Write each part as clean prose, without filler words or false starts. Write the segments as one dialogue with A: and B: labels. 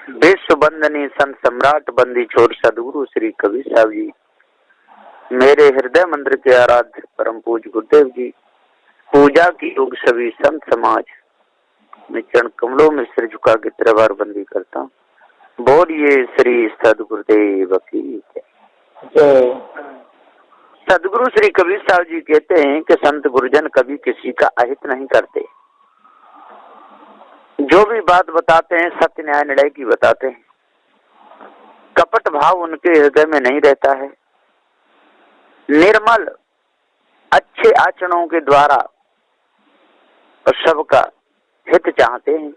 A: विश्व बंदनी संत सम्राट बंदी छोर सदगुरु श्री कबीर साहब जी, मेरे हृदय मंदिर के आराध्य परम पूज्य गुरुदेव जी, पूजा की योग सभी संत समाज में चरण कमलों में सिर झुका के त्रिवार बंदी करता हूँ। बोलिए श्री सदगुरुदेव की जय। सदगुरु श्री कबीर साहब जी कहते हैं कि संत गुरुजन कभी किसी का अहित नहीं करते। जो भी बात बताते हैं सत्य न्याय निर्णय की बताते हैं। कपट भाव उनके हृदय में नहीं रहता है। निर्मल अच्छे आचरणों के द्वारा और सबका हित चाहते हैं।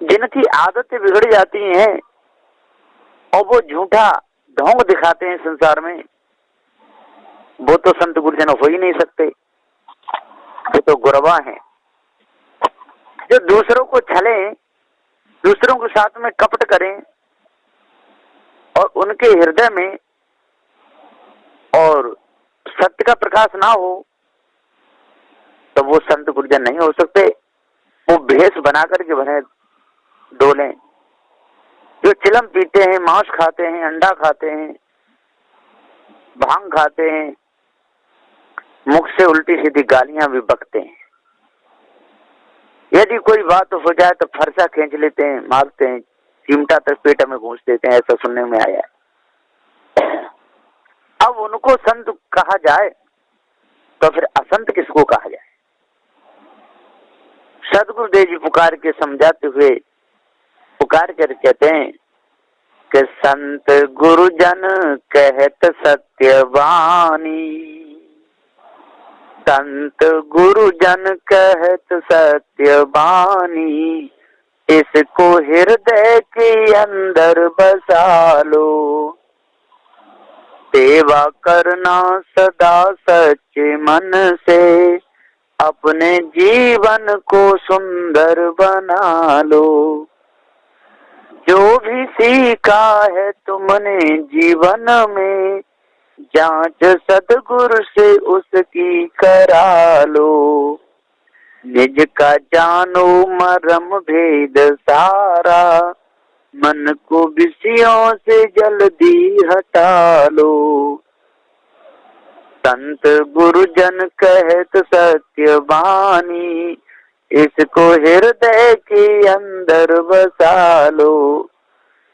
A: जिनकी आदतें बिगड़ जाती हैं और वो झूठा ढोंग दिखाते हैं संसार में, वो तो संत गुरुजन हो ही नहीं सकते। वो तो गुरबा हैं जो दूसरों को छलें, दूसरों के साथ में कपट करें और उनके हृदय में और सत्य का प्रकाश ना हो, तो वो संत गुरुजन नहीं हो सकते। वो भेष बना करके बने डोलें। जो चिलम पीते हैं, मांस खाते हैं, अंडा खाते हैं, भांग खाते हैं, मुख से उल्टी सीधी गालियां भी बकते हैं। यदि कोई बात हो जाए तो फरसा खींच लेते हैं, मारते हैं, चिमटा तक पेट में घूंस देते हैं। ऐसा सुनने में आया है। अब उनको संत कहा जाए तो फिर असंत किसको कहा जाए? सदगुरुदेव जी पुकार के समझाते हुए पुकार कर कहते हैं कि संत गुरुजन कहत सत्यवाणी, संत गुरुजन कहत सत्यवाणी, इसको हृदय के अंदर बसा लो। सेवा करना सदा सच्चे मन से, अपने जीवन को सुंदर बना लो। जो भी सीखा है तुमने जीवन में, जांच सदगुरु से उसकी करा लो। निज का जानो मरम भेद सारा, मन को विषयों से जल्दी हटा लो। संत गुरुजन कहत सत्यवाणी, इसको हृदय के अंदर बसा लो।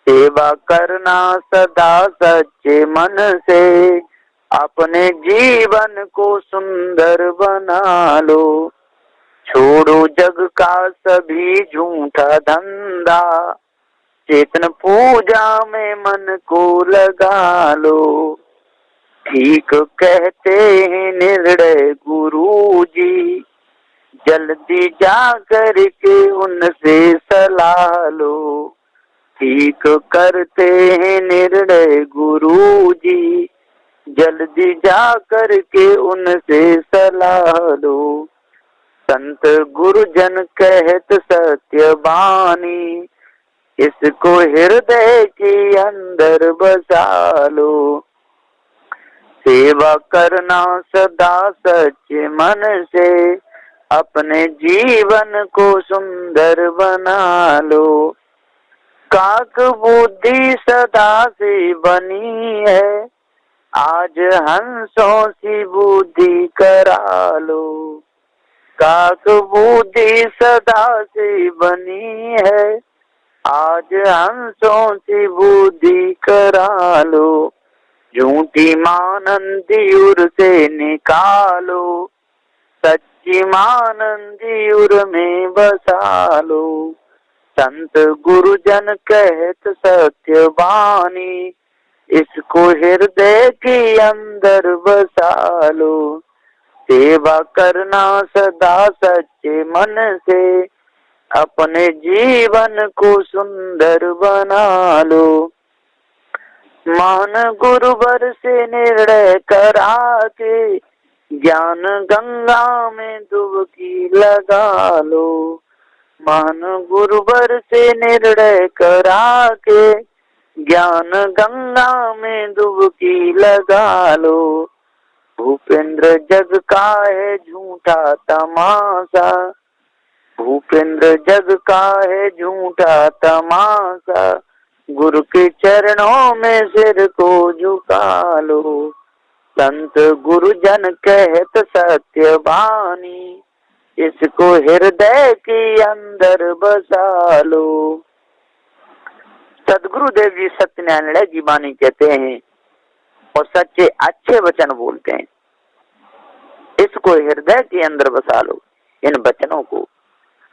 A: सेवा करना सदा सच्चे मन से, अपने जीवन को सुंदर बना लो। छोड़ो जग का सभी झूठा धंधा, चेतन पूजा में मन को लगा लो। ठीक कहते हैं निर्णय गुरु जी, जल्दी जा कर के उनसे सलाह लो। ठीक करते हैं निर्णय गुरु जी, जल्दी जा कर के उनसे सलाह लो। संत गुरुजन कहत सत्यवाणी, इसको हृदय के अंदर बसा लो। सेवा करना सदा सच्चे मन से, अपने जीवन को सुंदर बना लो। काक बुद्धि सदा से बनी है, आज हंसों सी बुद्धि करा लो। काक बुद्धि सदा से बनी है, आज हंसों सी बुद्धि करा लो। झूठी मानंदी उर से निकालो, सच्ची मानंदी उर में बसा लो। संत गुरुजन कहत सत्यवाणी, इसको हृदय के अंदर बसा लो। सेवा करना सदा सच्चे मन से, अपने जीवन को सुंदर बना लो। मान गुरुवर से निर्णय करा के, ज्ञान गंगा में डुबकी लगा लो। मान गुरुवर से निर्णय करा के, ज्ञान गंगा में डुबकी लगा लो। भूपेंद्र जग का है झूठा तमाशा, भूपेंद्र जग का है झूठा तमाशा, गुरु के चरणों में सिर को झुका लो। संत गुरुजन कहत सत्य बानी, इसको हृदय के अंदर बसा लो। सदगुरुदेव जी सत्यनारायण की वाणी कहते हैं और सच्चे अच्छे वचन बोलते हैं, इसको हृदय के अंदर बसा लो। इन वचनों को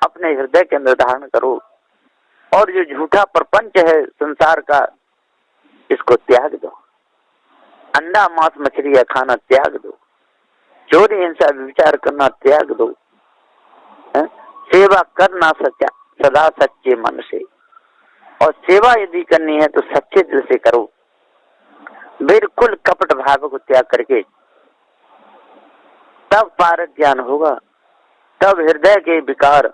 A: अपने हृदय के अंदर धारण करो और जो झूठा प्रपंच है संसार का, इसको त्याग दो। अंडा मांस मछलियां खाना त्याग दो, चोरी हिंसा विचार करना त्याग दो, सेवा करना सदा सच्चे मन से, और सेवा यदि करनी है तो सच्चे दिल से करो, बिल्कुल कपट भाव को त्याग करके। तब पारक ज्ञान होगा, तब हृदय के विकार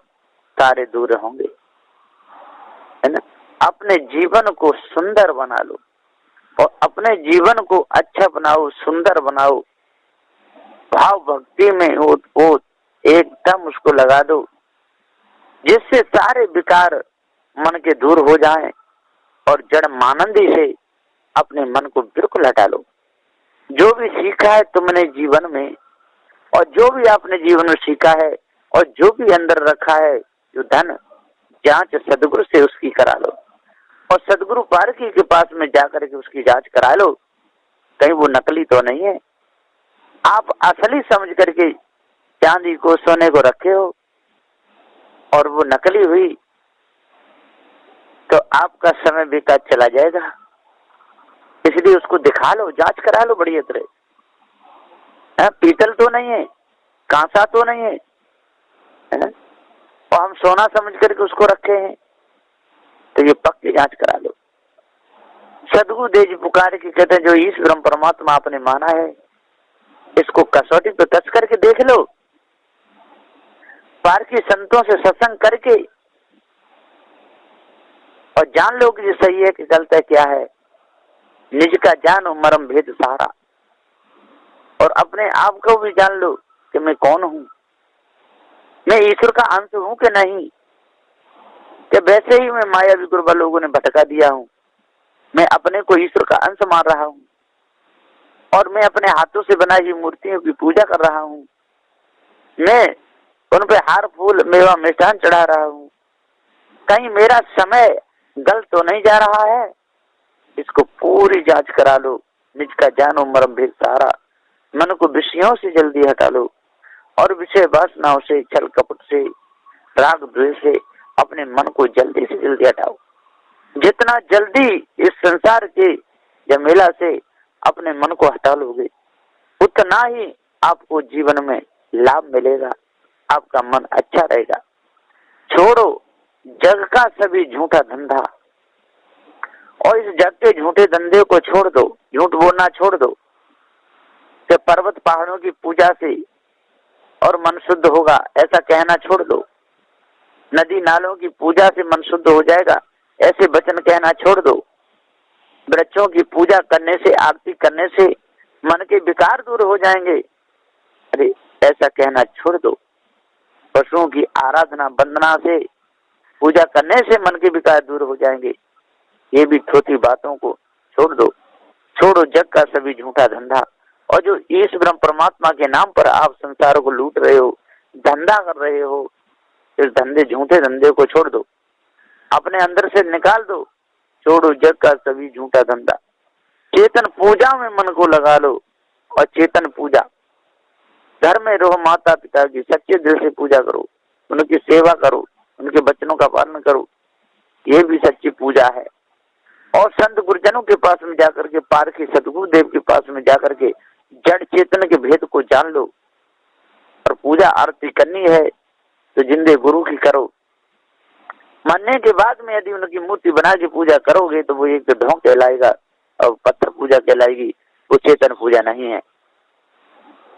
A: सारे दूर होंगे, है ना। अपने जीवन को सुंदर बना लो और अपने जीवन को अच्छा बनाओ, सुंदर बनाओ। भाव भक्ति में वो एकदम उसको लगा दो, जिससे सारे विकार मन के दूर हो जाएं और जड़ मानंदी से अपने मन को बिल्कुल हटा लो। जो भी सीखा है तुमने जीवन में, और जो भी आपने जीवन में सीखा है, और जो भी अंदर रखा है जो धन, जांच सदगुरु से उसकी करा लो, और सदगुरु पारकी के पास में जाकर के उसकी जांच करा लो, कहीं वो नकली तो नहीं है। आप असली समझ करके चांदी को सोने को रखे हो और वो नकली हुई तो आपका समय बेकार चला जाएगा। इसलिए उसको दिखा लो, जांच करा लो बढ़िया तरह। पीतल तो नहीं है, कांसा तो नहीं है, है ना, और हम सोना समझ करके उसको रखे हैं, तो ये पक्की जांच करा लो। सदगुरु देव जी पुकार के कहते हैं, जो ईश्वर परमात्मा आपने माना है, इसको कसौटी पे कस करके देख लो। पारकी संतों से सत्संग करके और जान लो कि सही है कि गलत है, क्या है। निज का जानो मरम भेद सारा, और अपने आप को भी जान लो कि मैं कौन हूँ, मैं ईश्वर का अंश हूँ कि नहीं, कि वैसे ही मैं माया विकृपा लोगों ने भटका दिया हूँ। मैं अपने को ईश्वर का अंश मान रहा हूँ और मैं अपने हाथों से बनाई हुई मूर्तियों की पूजा कर रहा हूँ। मैं उन पे हार फूल मेवा मिष्ठान चढ़ा रहा हूँ। कहीं मेरा समय गलत तो नहीं जा रहा है, इसको पूरी जांच करा लो। निज का जानो मरम भेद सारा, मन को विषयों से जल्दी हटा लो और विषय वासनाओं से, छल कपट से, राग द्वेष से अपने मन को जल्दी से जल्दी हटाओ। जितना जल्दी इस संसार के झमेला से अपने मन को हटा लोगे, उतना ही आपको जीवन में लाभ मिलेगा, आपका मन अच्छा रहेगा। छोड़ो जग का सभी झूठा धंधा, और इस जग के झूठे धंधे को छोड़ दो। झूठ बोलना छोड़ दो कि पर्वत पहाड़ों की पूजा से और मन शुद्ध होगा, ऐसा कहना छोड़ दो। नदी नालों की पूजा से मन शुद्ध हो जाएगा, ऐसे वचन कहना छोड़ दो। वृक्षों की पूजा करने से, आरती करने से मन के विकार दूर हो जाएंगे, अरे ऐसा कहना छोड़ दो। पशुओं की आराधना वंदना से, पूजा करने से मन के विकार दूर हो जाएंगे, ये भी छोटी बातों को छोड़ दो। छोड़ो जग का सभी झूठा धंधा, और जो ईश्वर परमात्मा के नाम पर आप संसार को लूट रहे हो, धंधा कर रहे हो, इस धंधे झूठे धंधे को छोड़ दो, अपने अंदर से निकाल दो। छोड़ो जग का सभी झूठा धंधा, चेतन पूजा में मन को लगा लो। और चेतन पूजा, घर में रहो, माता पिता की सच्चे दिल से पूजा करो, उनकी सेवा करो, उनके वचनों का पालन करो, ये भी सच्ची पूजा है। और संत गुरुजनों के पास में जाकर के, पारकी सदगुरु देव के पास में जाकर के जड़ चेतन के भेद को जान लो। और पूजा आरती करनी है तो जिंदे गुरु की करो। मानने के बाद में यदि उनकी मूर्ति बना के पूजा करोगे तो वो एक ढोंग कहलाएगा और पत्थर पूजा कहलाएगी, वो चेतन पूजा नहीं है।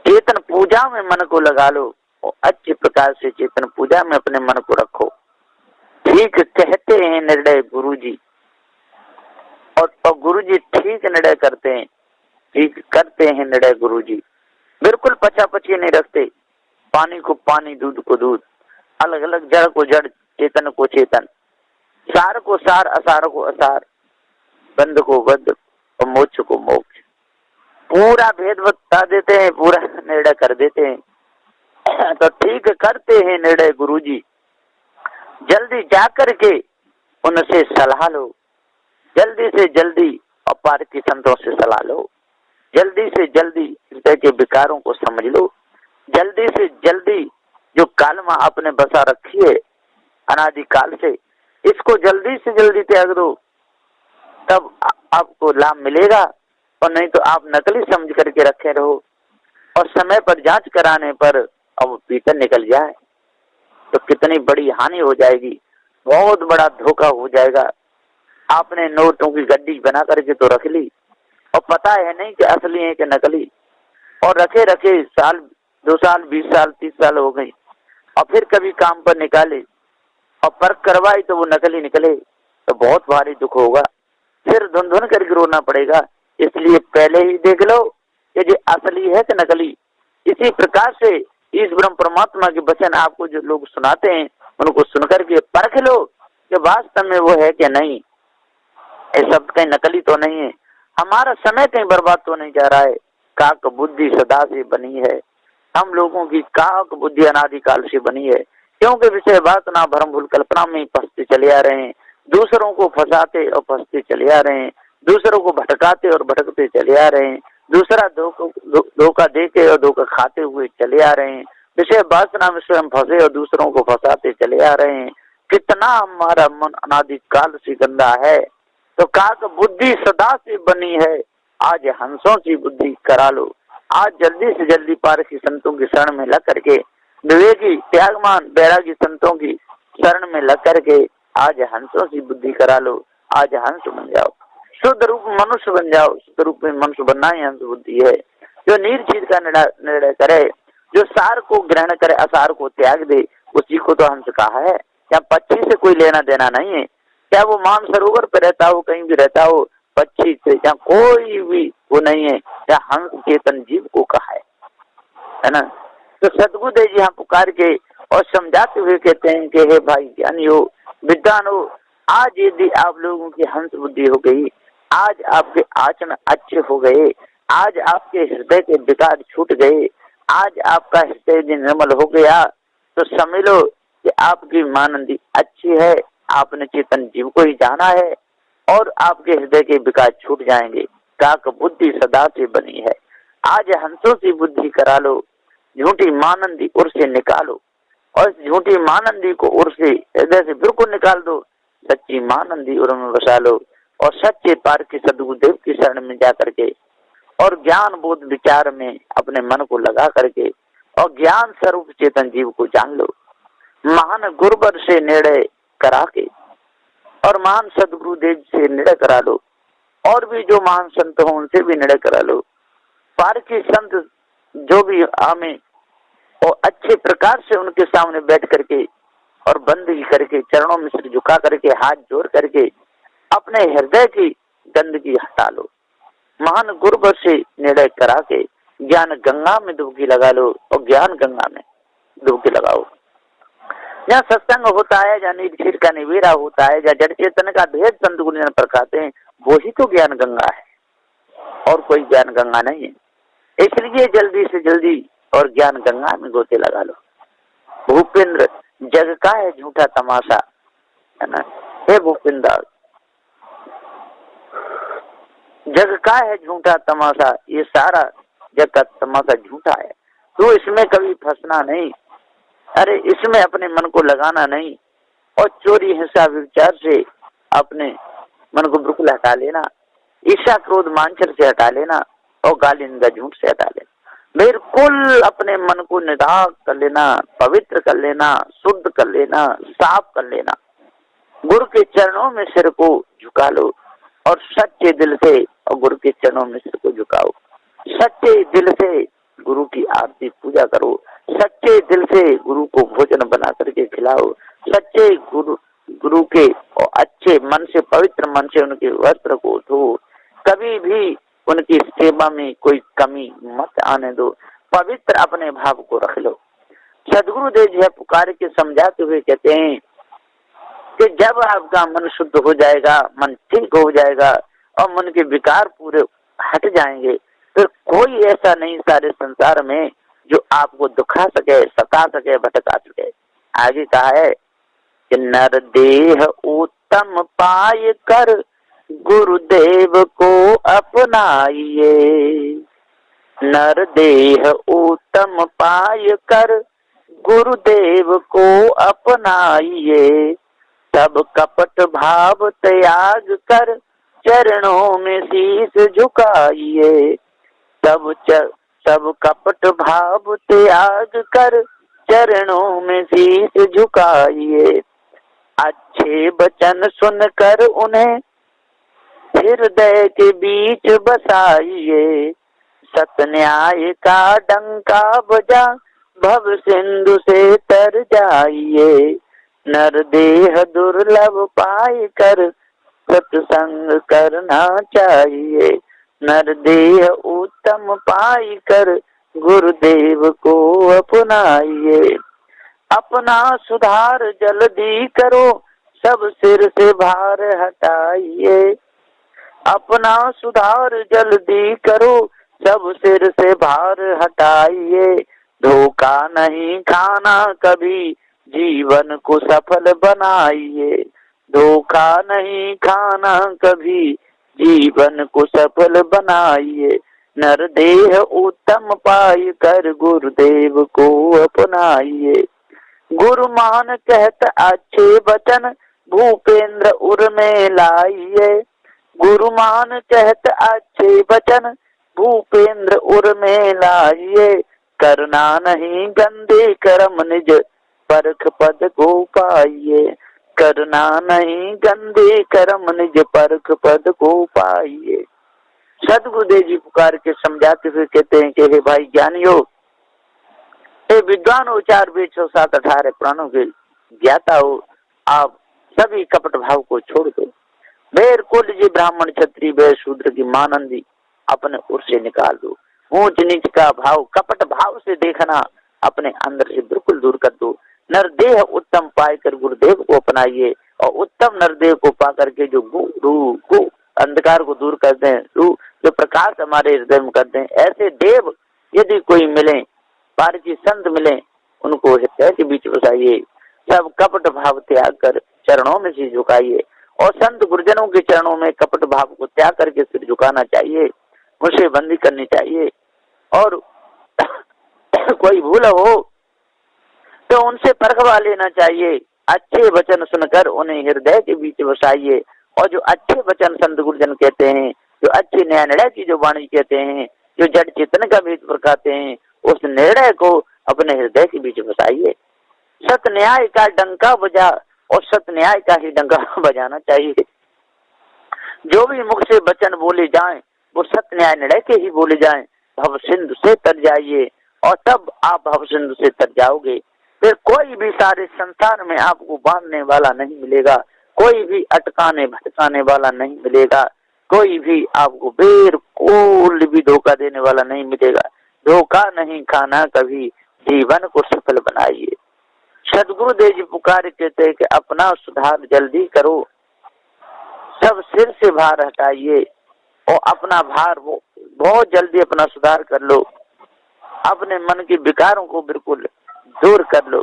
A: चेतन पूजा में मन को लगा लो और अच्छे प्रकार से चेतन पूजा में अपने मन को रखो। ठीक कहते हैं निर्णय गुरु जी, और गुरु जी ठीक निर्णय करते हैं, ठीक करते हैं निर्णय गुरु जी। बिल्कुल पचा पची नहीं रखते, पानी को पानी, दूध को दूध। अलग अलग जड़ को जड़, चेतन को चेतन, सार को सार, असार को असार, बंध को बद्ध और मोक्ष को मोक्ष, पूरा भेद बता देते हैं, पूरा निर्णय कर देते हैं। तो ठीक करते हैं निर्णय गुरुजी, जल्दी जाकर के उनसे सलाह लो, जल्दी से जल्दी अपार की संतों से सलाह लो, जल्दी से जल्दी हृदय के विकारों को समझ लो, जल्दी से जल्दी जो कालमा आपने बसा रखी है अनादिकाल से, इसको जल्दी से जल्दी त्याग दो, तब आपको लाभ मिलेगा। और नहीं तो आप नकली समझ करके रखे रहो और समय पर जांच कराने पर अब भीतर निकल जाए तो कितनी बड़ी हानि हो जाएगी, बहुत बड़ा धोखा हो जाएगा। आपने नोटों की गड्डी बना करके तो रख ली और पता है नहीं कि असली है कि नकली, और रखे रखे साल 2 साल 20 साल 30 साल हो गई, और फिर कभी काम पर निकाले और परख करवाई तो वो नकली निकले तो बहुत भारी दुख होगा, फिर धुन धुन करके रोना पड़ेगा। इसलिए पहले ही देख लो कि ये असली है कि नकली। इसी प्रकार से इस ब्रह्म परमात्मा के वचन आपको जो लोग सुनाते हैं उनको सुनकर के परख लो कि वास्तव में वो है कि नहीं, ये शब्द कहीं नकली तो नहीं है, हमारा समय कहीं बर्बाद तो नहीं जा रहा है। काक बुद्धि सदा से बनी है, हम लोगों की काक बुद्धि अनादिकाल से बनी है, क्योंकि विषय बात ना भ्रम भूल कल्पना में फंसते चले आ रहे हैं, दूसरों को फंसाते और फंसते चले आ रहे हैं, दूसरों को भटकाते और भटकते चले आ रहे हैं, दूसरा धोखा देके और धोखा खाते हुए चले आ रहे हैं, विषय वासना में स्वयं फंसे और दूसरों को फंसाते चले आ रहे हैं। कितना हमारा मन अनादिकाल से गंदा है। तो काक बुद्धि सदा से बनी है, आज हंसों की बुद्धि करा लो, आज जल्दी से जल्दी पार की संतों की शरण में लग करके, विवेकी त्यागमान बैरागी संतों की शरण में लग करके आज हंसों की बुद्धि करा लो, आज हंस बन जाओ, शुद्ध रूप मनुष्य बन जाओ। शुद्ध रूप में मनुष्य बनना ही हंस बुद्धि है, जो निर्चीज का निर्णय करे, जो सार को ग्रहण करे असार को त्याग दे, उसी को तो हंस कहा है। या पक्षी से कोई लेना देना नहीं है, क्या वो मान सरोवर पे रहता हो, कहीं भी रहता हो, पक्षी से या कोई भी वो नहीं है, या हंस चेतन जीव को कहा है ना। तो सदगुरुदेव जी यहाँ पुकार के और समझाते हुए कहते हैं कि हे भाई ज्ञानी हो, विद्वान हो, आज यदि आप लोगों की हंस बुद्धि हो गई, आज आपके आचरण अच्छे हो गए, आज आपके हृदय के विकार छूट गए, आज आपका हृदय निर्मल हो गया, तो समझ लो कि आपकी मानंदी अच्छी है, आपने चेतन जीव को ही जाना है और आपके हृदय के विकार छूट जाएंगे। काक बुद्धि सदा से बनी है, आज हंसों की बुद्धि करा लो, झूठी मानंदी उर से निकालो, और झूठी मानंदी को उर से हृदय से बिल्कुल निकाल दो, सच्ची मानंदी उर में बसा लो, और सच्चे पार के सदगुरुदेव की शरण में जा करके और ज्ञान बोध विचार में अपने मन को लगा करके और ज्ञान स्वरूप चेतन जीव को जान लो। महान गुरुवर से निर्णय करा के और महान सदगुरुदेव से निर्णय करा लो, और भी जो महान संत हो उनसे भी निर्णय करा लो। पार के संत जो भी हमें और अच्छे प्रकार से उनके सामने बैठ करके और बंदगी करके चरणों में सिर झुका करके हाथ जोड़ करके अपने हृदय की गंदगी हटा लो। महान गुरुवर से निर्णय करा के ज्ञान गंगा में डुबकी लगा लो और ज्ञान गंगा में डुबकी लगाओ। जहाँ सत्संग होता है, जहाँ निर्क्षीर का निवेरा होता है, जहाँ जड़ चेतन का भेद संत गुरुजन प्रकाशते हैं, वो ही तो ज्ञान गंगा है, और कोई ज्ञान गंगा नहीं है। इसलिए जल्दी से जल्दी और ज्ञान गंगा में गोते लगा लो। भूपेंद्र, जग का है झूठा तमाशा, है ना। हे भूपेंद्र, जग का है झूठा तमाशा, ये सारा जग का तमाशा झूठा है, तो इसमें कभी फंसना नहीं। अरे इसमें अपने मन को लगाना नहीं, और चोरी हिंसा विचार से अपने मन को बिल्कुल हटा लेना, ईर्ष्या क्रोध मांचर से हटा लेना, और गाली निंदा झूठ से हटा लेना। बिल्कुल अपने मन को निदाक कर लेना, पवित्र कर लेना, शुद्ध कर लेना, साफ कर लेना। गुरु के चरणों में सिर को झुका लो और सच्चे दिल से और गुरु के चरणों में सिर को झुकाओ। सच्चे दिल से गुरु की आरती पूजा करो, सच्चे दिल से गुरु को भोजन बना करके खिलाओ, सच्चे गुरु के और अच्छे मन से पवित्र मन से उनके वस्त्र को धो। कभी भी उनकी सेवा में कोई कमी मत आने दो, पवित्र अपने भाव को रख लो। सदगुरुदेव जी है पुकार के समझाते हुए कहते हैं कि जब आपका मन शुद्ध हो जाएगा, मन ठीक हो जाएगा और मन के विकार पूरे हट जाएंगे, फिर कोई ऐसा नहीं सारे संसार में जो आपको दुखा सके, सता सके, भटका सके। आगे कहा है कि नर देह उत्तम पाय कर गुरुदेव को अपनाइए। नर देह उत्तम पाय कर गुरुदेव को अपनाइए। सब कपट भाव त्याग कर चरणों में शीश झुकाइए। सब कपट भाव त्याग कर चरणों में शीश झुकाइए। अच्छे वचन सुनकर उन्हें हृदय के बीच बसाइए। सत न्याय का डंका बजा भव सिंधु से तर जाइए। नर देह दुर्लभ पाई कर सत्संग करना चाहिए। नर देह उत्तम पाई कर गुरुदेव को अपनाइए। अपना सुधार जल्दी करो, सब सिर से भार हटाइए। अपना सुधार जल्दी करो, सब सिर से भार हटाइए। धोखा नहीं खाना कभी, जीवन को सफल बनाइए। धोखा नहीं खाना कभी, जीवन को सफल बनाइए। नर देह उत्तम पाई कर गुरुदेव को अपनाइए। गुरु मान कहत अच्छे वचन भूपेंद्र उर में लाइए। गुरु मान कहत अच्छे वचन भूपेंद्र उर में लाइए। करना नहीं गंदे कर्म निज परख पद को पाइए। करना नहीं गंदे कर्म निज परख पद को पाइए। सदगुरुदेव जी पुकार के समझाते हुए कहते हैं कि हे भाई ज्ञानियों, हे विद्वान हो, 4 वेद 6 7 18 पुराणों के ज्ञाता हो, आप सभी कपट भाव को छोड़ दो। वेर कुल जी ब्राह्मण क्षत्रिय वैश्य शूद्र की मानंदी अपने उर से निकाल दो। ऊंच नीच का भाव, कपट भाव से देखना अपने अंदर से बिल्कुल दूर कर दो। नरदेह उत्तम पाकर गुरुदेव को अपनाइए और उत्तम नरदेव को पा करके जो गुरु अंधकार को दूर कर दें, जो प्रकाश हमारे हृदय में कर दें, ऐसे देव यदि कोई मिले, पारसी संत मिले, उनको हृदय के बीच बसाइए। सब कपट भाव त्याग कर चरणों में सिर झुकाइए और संत गुरुजनों के चरणों में कपट भाव को त्याग करके सिर झुकाना चाहिए, मुझसे बंदी करनी चाहिए। और कोई भूल हो तो उनसे परखवा लेना चाहिए। अच्छे वचन सुनकर उन्हें हृदय के बीच बसाइए और जो अच्छे वचन संत गुरुजन कहते हैं, जो अच्छे न्याय निर्णय की जो वाणी कहते हैं, जो जड़ चेतन का भेद प्रकाते हैं, उस निर्णय को अपने हृदय के बीच बसाइए। सत न्याय का डंका बजा और सत न्याय का ही डंका बजाना चाहिए। जो भी मुख से वचन बोले जाएं वो सत्य न्याय निर्णय के ही बोले जाएं। भव सिंधु से तर जाइए और तब आप भव सिंधु से तर जाओगे। फिर कोई भी सारे संसार में आपको बांधने वाला नहीं मिलेगा, कोई भी अटकाने भटकाने वाला नहीं मिलेगा, कोई भी आपको बिल्कुल भी धोखा देने वाला नहीं मिलेगा। धोखा नहीं खाना कभी, जीवन को सफल बनाइए। सदगुरुदेव जी पुकार कहते हैं कि अपना सुधार जल्दी करो, सब सिर से भार हटाइए और अपना भार वो बहुत जल्दी अपना सुधार कर लो। अपने मन के विकारों को बिल्कुल दूर कर लो,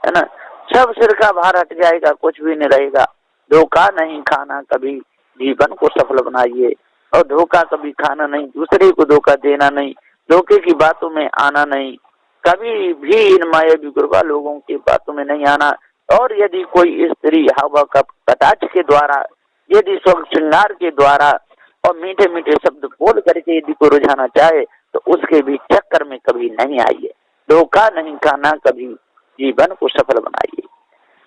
A: है ना। सब सिर का भार हट जाएगा, कुछ भी नहीं रहेगा। धोखा नहीं खाना कभी, जीवन को सफल बनाइए। और धोखा कभी खाना नहीं, दूसरे को धोखा देना नहीं, धोखे की बातों में आना नहीं, कभी भी इन मायावी गुरुवा लोगों की बातों में नहीं आना। और यदि कोई स्त्री हवा का कटाक्ष के द्वारा, यदि स्व श्रृंगार के द्वारा और मीठे मीठे शब्द बोल करके यदि को रुझाना चाहे तो उसके भी चक्कर में कभी नहीं आइए। धोखा नहीं खाना कभी, जीवन को सफल बनाइए।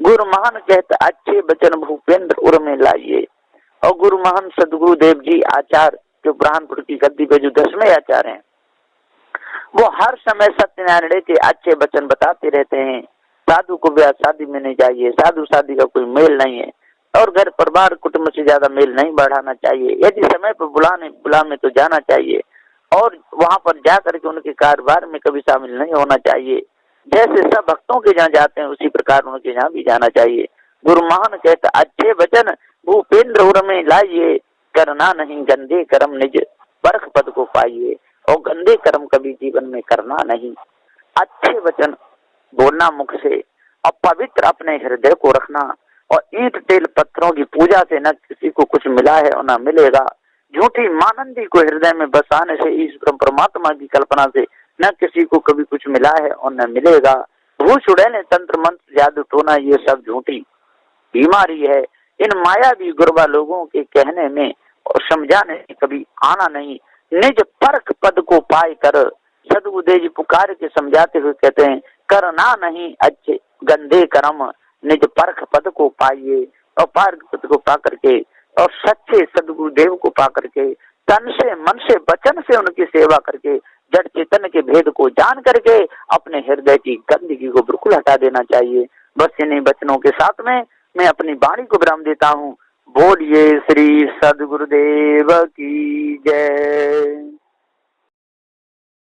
A: गुरु महान कहते अच्छे वचन भूपेंद्र उर में लाइए। और गुरु महान सदगुरुदेव जी आचार्य जो बुरहानपुर की गद्दी पे जो 10वें आचार्य हैं, वो हर समय सत्य न्याय के अच्छे वचन बताते रहते हैं। साधु को ब्याह शादी में नहीं चाहिए, साधु शादी का कोई मेल नहीं है और घर परिवार कुटुंब से ज्यादा मेल नहीं बढ़ाना चाहिए। यदि समय पर बुलाने तो जाना चाहिए और वहां पर जा करके उनके कारोबार में कभी शामिल नहीं होना चाहिए। जैसे सब भक्तों के जहाँ जाते हैं उसी प्रकार उनके यहाँ भी जाना चाहिए। गुरु महान कहता अच्छे वचन भूपेंद्र उर में लाइए, करना नहीं गंदे कर्म निज बरख पद को पाइए। और गंदे कर्म कभी जीवन में करना नहीं, अच्छे वचन बोलना मुख से और पवित्र अपने हृदय को रखना। और ईंट तेल पत्थरों की पूजा से न किसी को कुछ मिला है और न मिलेगा। झूठी मानंदी को हृदय में बसाने से ईश्वर परमात्मा की कल्पना से न किसी को कभी कुछ मिला है और न मिलेगा। भूष उड़ैले तंत्र मंत्र जादू टोना ये सब झूठी बीमारी है। इन मायावी गुरबा लोगों के कहने में और समझाने में कभी आना नहीं। निज परख पद को पाए कर, सदगुरुदेव जी पुकार के समझाते हुए कहते हैं करना नहीं अच्छे गंदे कर्म, निज परख पद को पाइए। और परख पद को पा करके और सच्चे सदगुरुदेव को पा करके तन से मन से वचन से उनकी सेवा करके जड़ चेतन के भेद को जान करके अपने हृदय की गंदगी को बिल्कुल हटा देना चाहिए। बस इन्हीं वचनों के साथ में मैं अपनी वाणी को विराम देता हूँ। बोलिए श्री सदगुरुदेव की जय।